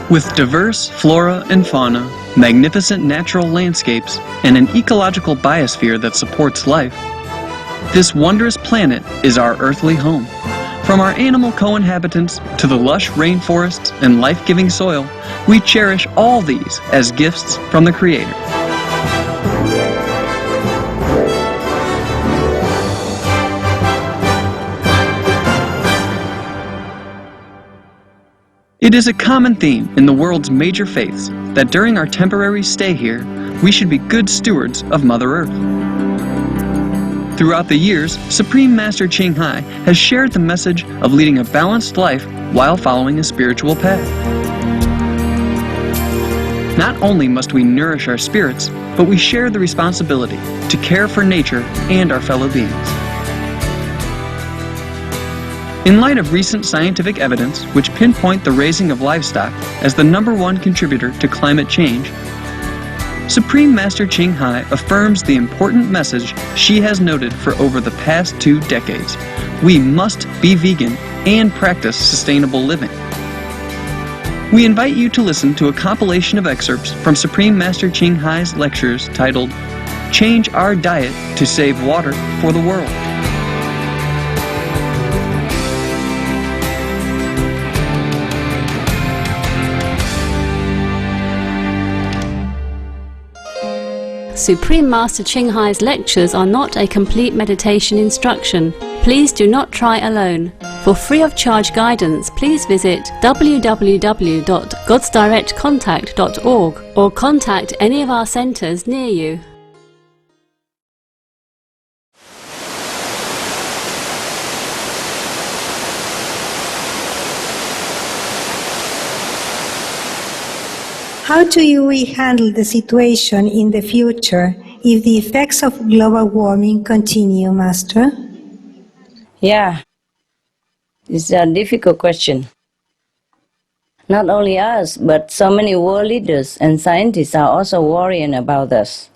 With diverse flora and fauna, magnificent natural landscapes, and an ecological biosphere that supports life, this wondrous planet is our earthly home. From our animal co-inhabitants to the lush rainforests and life-giving soil, we cherish all these as gifts from the Creator. It is a common theme in the world's major faiths that during our temporary stay here, we should be good stewards of Mother Earth. Throughout the years, Supreme Master Ching Hai has shared the message of leading a balanced life while following a spiritual path. Not only must we nourish our spirits, but we share the responsibility to care for nature and our fellow beings. In light of recent scientific evidence which pinpoint the raising of livestock as the #1 contributor to climate change, Supreme Master Ching Hai affirms the important message she has noted for over the past 2 decades. We must be vegan and practice sustainable living. We invite you to listen to a compilation of excerpts from Supreme Master Ching Hai's lectures titled, Change Our Diet to Save Water for the World. Supreme Master Ching Hai's lectures are not a complete meditation instruction. Please do not try alone. For free of charge guidance, please visit www.godsdirectcontact.org or contact any of our centers near you. How do we handle the situation in the future if the effects of global warming continue, Master? Yeah, it's a difficult question. Not only us, but so many world leaders and scientists are also worrying about us.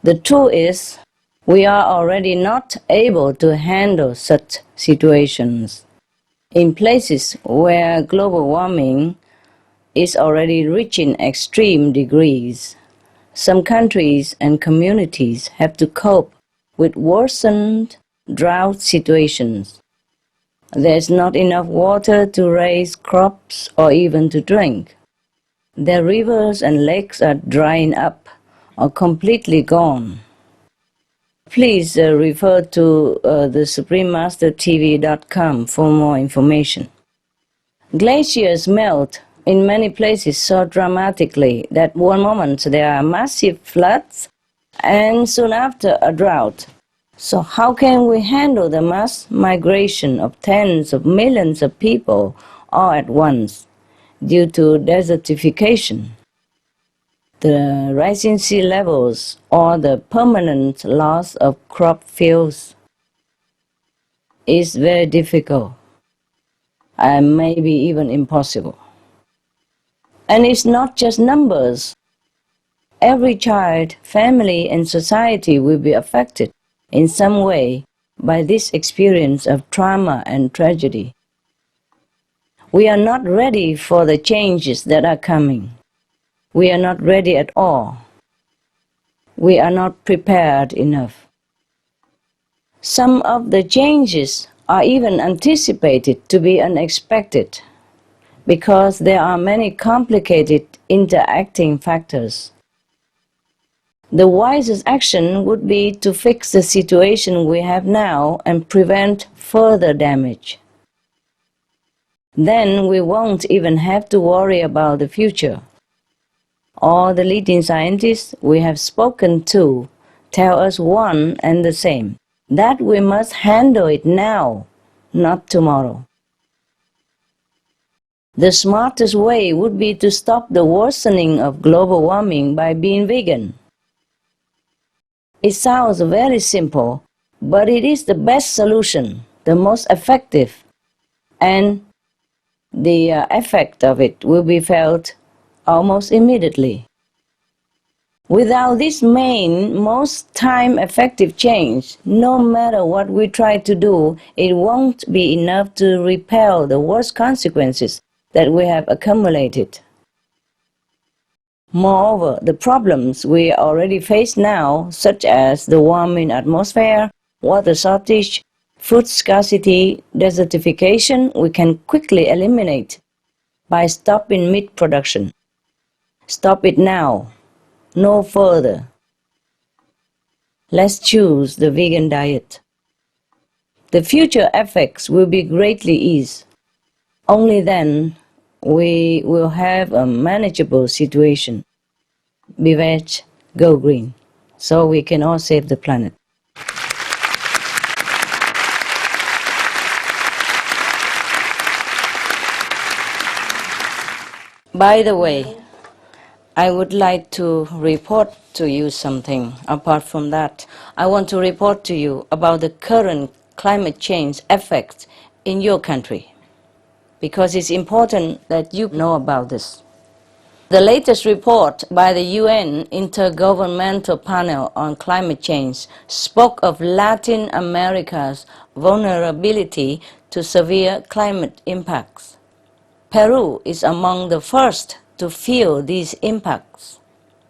The truth is, we are already not able to handle such situations. In places where global warming is already reaching extreme degrees, some countries and communities have to cope with worsened drought situations. There is not enough water to raise crops or even to drink. Their rivers and lakes are drying up or completely gone. Please refer to the SupremeMasterTV.com for more information. Glaciers melt in many places so dramatically that one moment there are massive floods and soon after a drought. So how can we handle the mass migration of tens of millions of people all at once due to desertification, the rising sea levels, or the permanent loss of crop fields? It's very difficult and maybe even impossible. And it's not just numbers. Every child, family, and society will be affected in some way by this experience of trauma and tragedy. We are not ready for the changes that are coming. We are not ready at all. We are not prepared enough. Some of the changes are even anticipated to be unexpected, because there are many complicated interacting factors. The wisest action would be to fix the situation we have now and prevent further damage. Then we won't even have to worry about the future. All the leading scientists we have spoken to tell us one and the same, that we must handle it now, not tomorrow. The smartest way would be to stop the worsening of global warming by being vegan. It sounds very simple, but it is the best solution, the most effective, and the effect of it will be felt almost immediately. Without this main, most time-effective change, no matter what we try to do, it won't be enough to repel the worst consequences that we have accumulated Moreover, the problems we already face now, such as the warming atmosphere, water shortage, food scarcity, desertification, we can quickly eliminate by stopping meat production. Stop it now, no further. Let's choose the vegan diet. The future effects will be greatly eased. Only then we will have a manageable situation. Be veg, go green, so we can all save the planet. By the way, I would like to report to you something. Apart from that, I want to report to you about the current climate change effects in your country, because it's important that you know about this. The latest report by the UN Intergovernmental Panel on Climate Change spoke of Latin America's vulnerability to severe climate impacts. Peru is among the first to feel these impacts,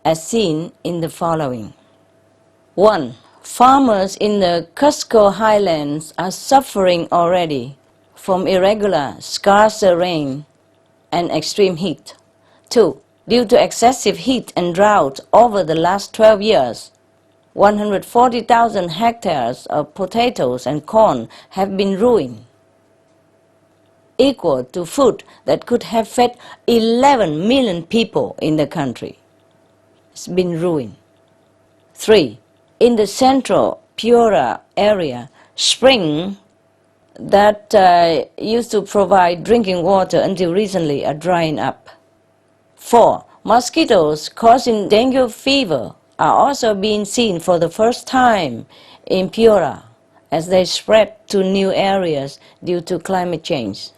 as seen in the following. 1. Farmers in the Cusco highlands are suffering already from irregular, scarce rain and extreme heat. 2. Due to excessive heat and drought over the last 12 years, 140,000 hectares of potatoes and corn have been ruined, equal to food that could have fed 11 million people in the country. It's been ruined. 3. In the central Piura area, spring that used to provide drinking water until recently are drying up. 4. Mosquitoes causing dengue fever are also being seen for the first time in Piura as they spread to new areas due to climate change.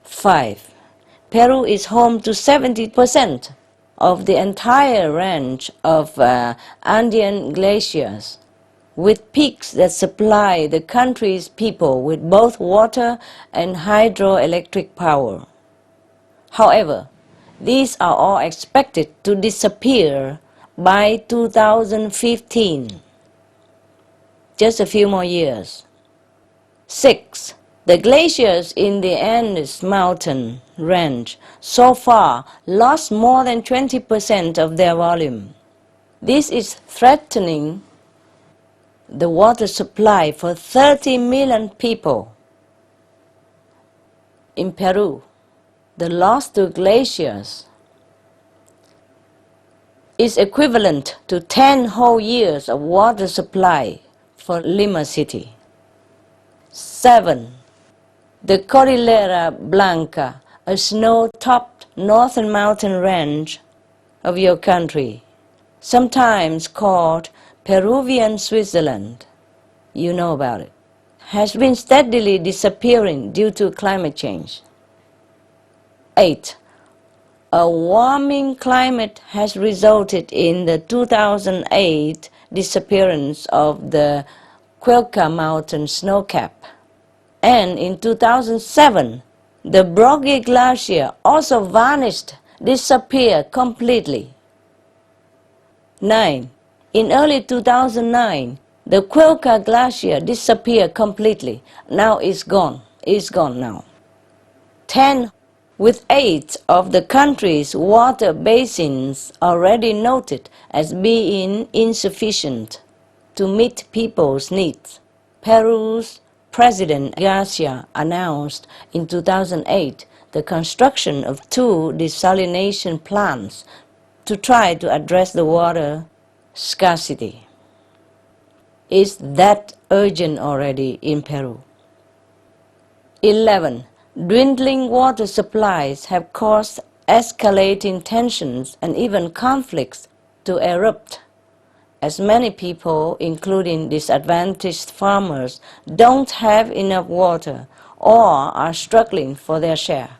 5. Peru is home to 70% of the entire range of Andean glaciers, with peaks that supply the country's people with both water and hydroelectric power. However, these are all expected to disappear by 2015. Just a few more years. 6. The glaciers in the Andes mountain range so far lost more than 20% of their volume. This is threatening the water supply for 30 million people. In Peru, the loss to glaciers is equivalent to 10 whole years of water supply for Lima City. 7. The Cordillera Blanca, a snow-topped northern mountain range of your country, sometimes called Peruvian Switzerland, you know about it, has been steadily disappearing due to climate change. 8. A warming climate has resulted in the 2008 disappearance of the Quilca Mountain snowcap. And in 2007, the Broggie Glacier also vanished, disappeared completely. 9. In early 2009, the Quilca Glacier disappeared completely. Now it's gone. It's gone now. 10. With 8 of the country's water basins already noted as being insufficient to meet people's needs, Peru's President Garcia announced in 2008 the construction of 2 desalination plants to try to address the water scarcity. Is that urgent already in Peru? 11. Dwindling water supplies have caused escalating tensions and even conflicts to erupt, as many people, including disadvantaged farmers, don't have enough water or are struggling for their share.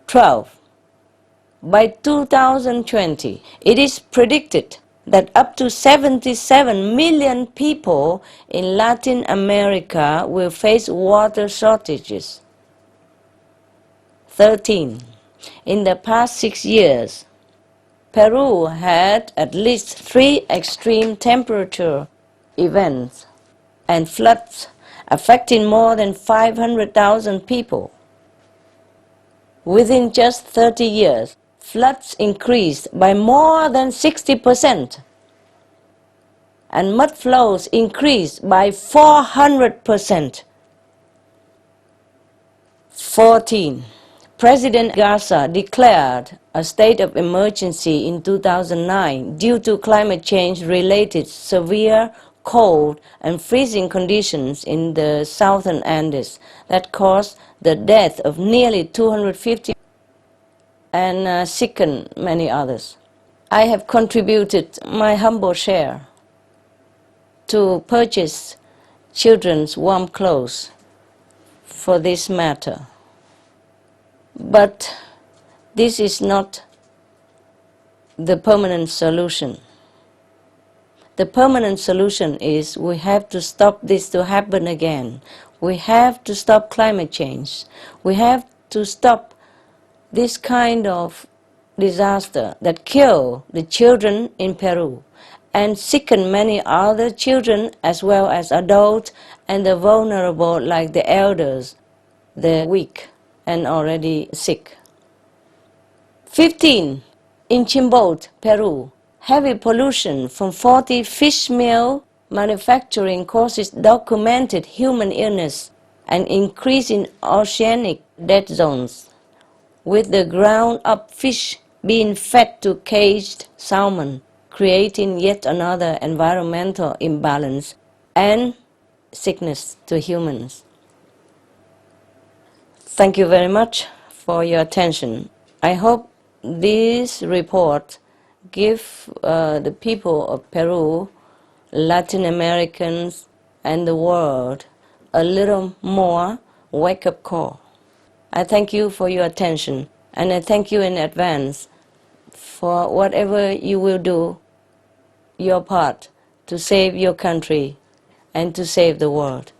12. By 2020, it is predicted that up to 77 million people in Latin America will face water shortages. 13. In the past 6 years, Peru had at least 3 extreme temperature events and floods affecting more than 500,000 people. Within just 30 years, floods increased by more than 60%, and mud flows increased by 400%. 14. President Garza declared a state of emergency in 2009 due to climate change-related severe cold and freezing conditions in the southern Andes that caused the death of nearly 250 and sickened many others. I have contributed my humble share to purchase children's warm clothes for this matter. But this is not the permanent solution. The permanent solution is we have to stop this to happen again. We have to stop climate change. We have to stop this kind of disaster that kill the children in Peru and sicken many other children as well as adults and the vulnerable like the elders, the weak and already sick. 15. In Chimbote, Peru, heavy pollution from 40 fish meal manufacturing causes documented human illness and increase in oceanic dead zones, with the ground-up fish being fed to caged salmon, creating yet another environmental imbalance and sickness to humans. Thank you very much for your attention. I hope this report gives the people of Peru, Latin Americans, and the world a little more wake-up call. I thank you for your attention, and I thank you in advance for whatever you will do, your part to save your country and to save the world.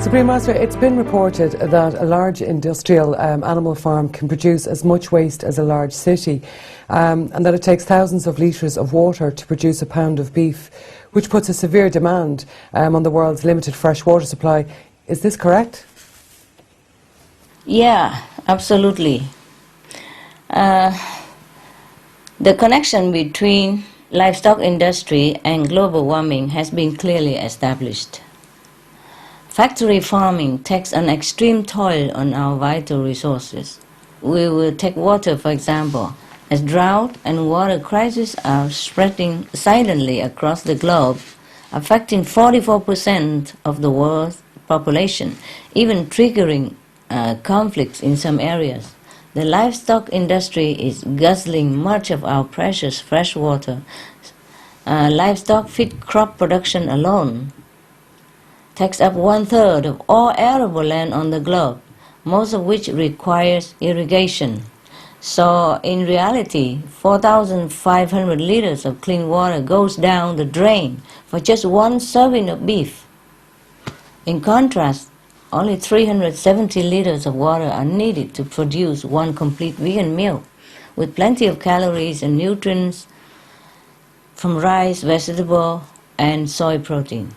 Supreme Master, it's been reported that a large industrial animal farm can produce as much waste as a large city, and that it takes thousands of litres of water to produce a pound of beef, which puts a severe demand on the world's limited fresh water supply. Is this correct? Yeah, absolutely. The connection between livestock industry and global warming has been clearly established. Factory farming takes an extreme toll on our vital resources. We will take water, for example, as drought and water crises are spreading silently across the globe, affecting 44% of the world's population, even triggering conflicts in some areas. The livestock industry is guzzling much of our precious fresh water. Livestock feed crop production alone takes up 1/3 of all arable land on the globe, most of which requires irrigation. So in reality, 4,500 liters of clean water goes down the drain for just one serving of beef. In contrast, only 370 liters of water are needed to produce one complete vegan meal, with plenty of calories and nutrients from rice, vegetable, and soy protein.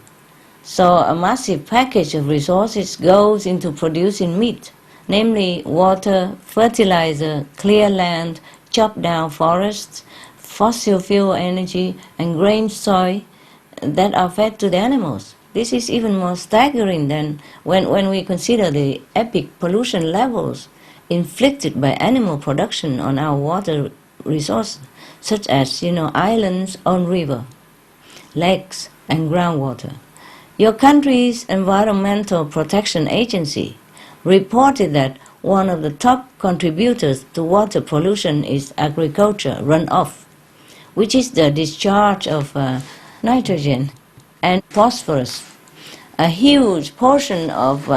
So a massive package of resources goes into producing meat, namely water, fertilizer, clear land, chopped down forests, fossil fuel energy, and grain soy that are fed to the animals. This is even more staggering than when we consider the epic pollution levels inflicted by animal production on our water resources, such as, islands on river, lakes, and groundwater. Your country's Environmental Protection Agency reported that one of the top contributors to water pollution is agriculture runoff, which is the discharge of nitrogen and phosphorus, a huge portion of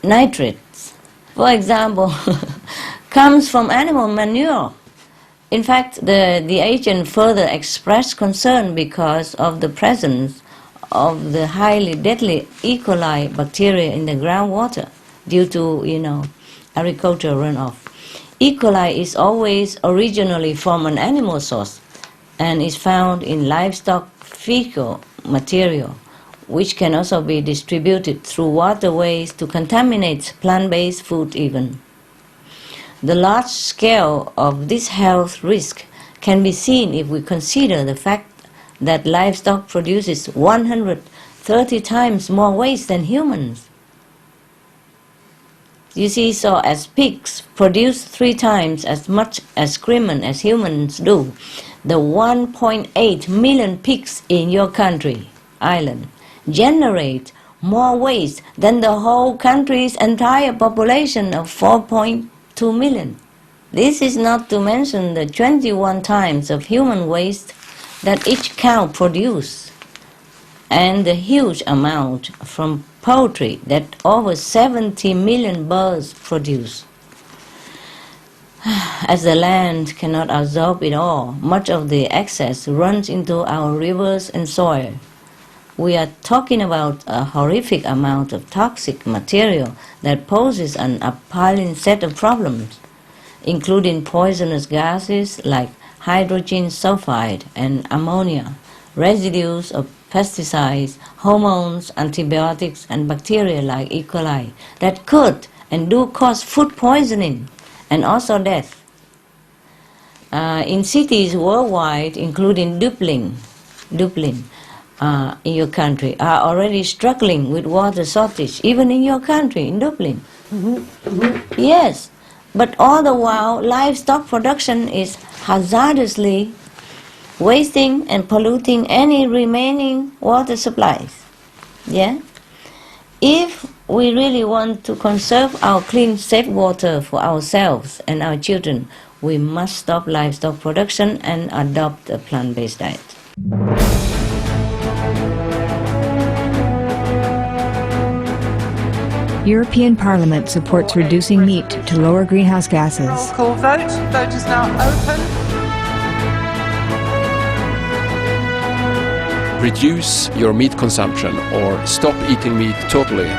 nitrates, for example, comes from animal manure. In fact, the agent further expressed concern because of the presence of the highly deadly E. coli bacteria in the groundwater due to, agricultural runoff. E. coli is always originally from an animal source and is found in livestock fecal material, which can also be distributed through waterways to contaminate plant-based food even. The large scale of this health risk can be seen if we consider the fact that livestock produces 130 times more waste than humans. You see, so as pigs produce 3 times as much excrement as humans do, the 1.8 million pigs in your country, Ireland, generate more waste than the whole country's entire population of 4.2 million. This is not to mention the 21 times of human waste that each cow produces, and the huge amount from poultry that over 70 million birds produce. As the land cannot absorb it all, much of the excess runs into our rivers and soil. We are talking about a horrific amount of toxic material that poses an appalling set of problems, including poisonous gases like hydrogen sulfide and ammonia, residues of pesticides, hormones, antibiotics, and bacteria like E. coli that could and do cause food poisoning and also death. In cities worldwide, including Dublin, in your country, are already struggling with water shortage, even in your country, in Dublin. Yes, but all the while, livestock production is hazardously wasting and polluting any remaining water supplies. Yeah? If we really want to conserve our clean, safe water for ourselves and our children, we must stop livestock production and adopt a plant-based diet. European Parliament supports reducing meat to lower greenhouse gases. Roll call vote. Vote is now open. Reduce your meat consumption or stop eating meat totally.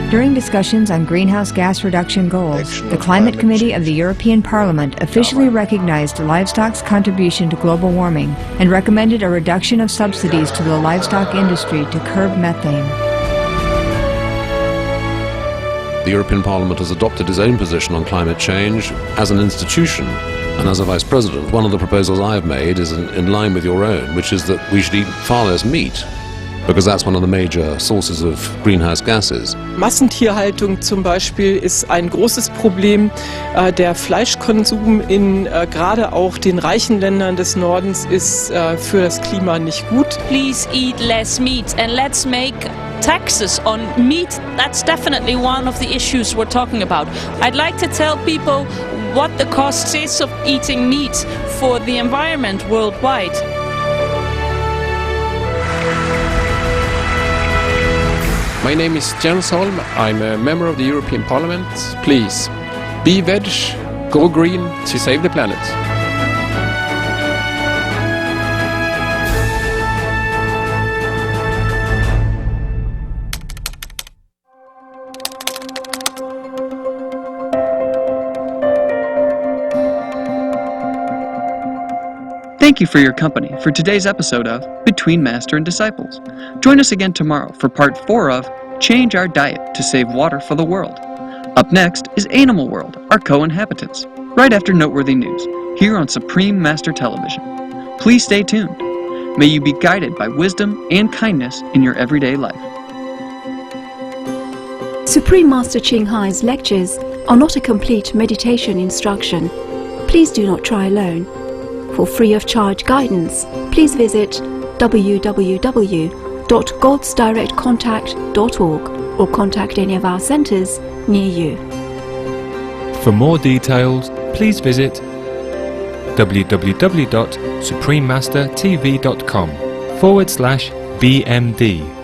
During discussions on greenhouse gas reduction goals, the Climate Committee of the European Parliament officially recognized livestock's contribution to global warming and recommended a reduction of subsidies to the livestock industry to curb methane. The European Parliament has adopted its own position on climate change as an institution. And as a Vice President, one of the proposals I have made is in line with your own, which is that we should eat far less meat, because that's one of the major sources of greenhouse gases. Massentierhaltung zum Beispiel ist ein großes Problem. Der Fleischkonsum in gerade auch den reichen Ländern des Nordens ist für das Klima nicht gut. Please eat less meat and let's make taxes on meat. That's definitely one of the issues we're talking about. I'd like to tell people what the cost is of eating meat for the environment worldwide. My name is Jens Holm. I'm a member of the European Parliament. Please, be veg, go green to save the planet. Thank you for your company for today's episode of Between Master and Disciples. Join us again tomorrow for part 4 of Change Our Diet to Save Water for the World. Up next is Animal World, our co-inhabitants, right after noteworthy news, here on Supreme Master Television. Please stay tuned. May you be guided by wisdom and kindness in your everyday life. Supreme Master Ching Hai's lectures are not a complete meditation instruction. Please do not try alone. For free of charge guidance, please visit www.godsdirectcontact.org or contact any of our centers near you. For more details, please visit www.suprememastertv.com/BMD.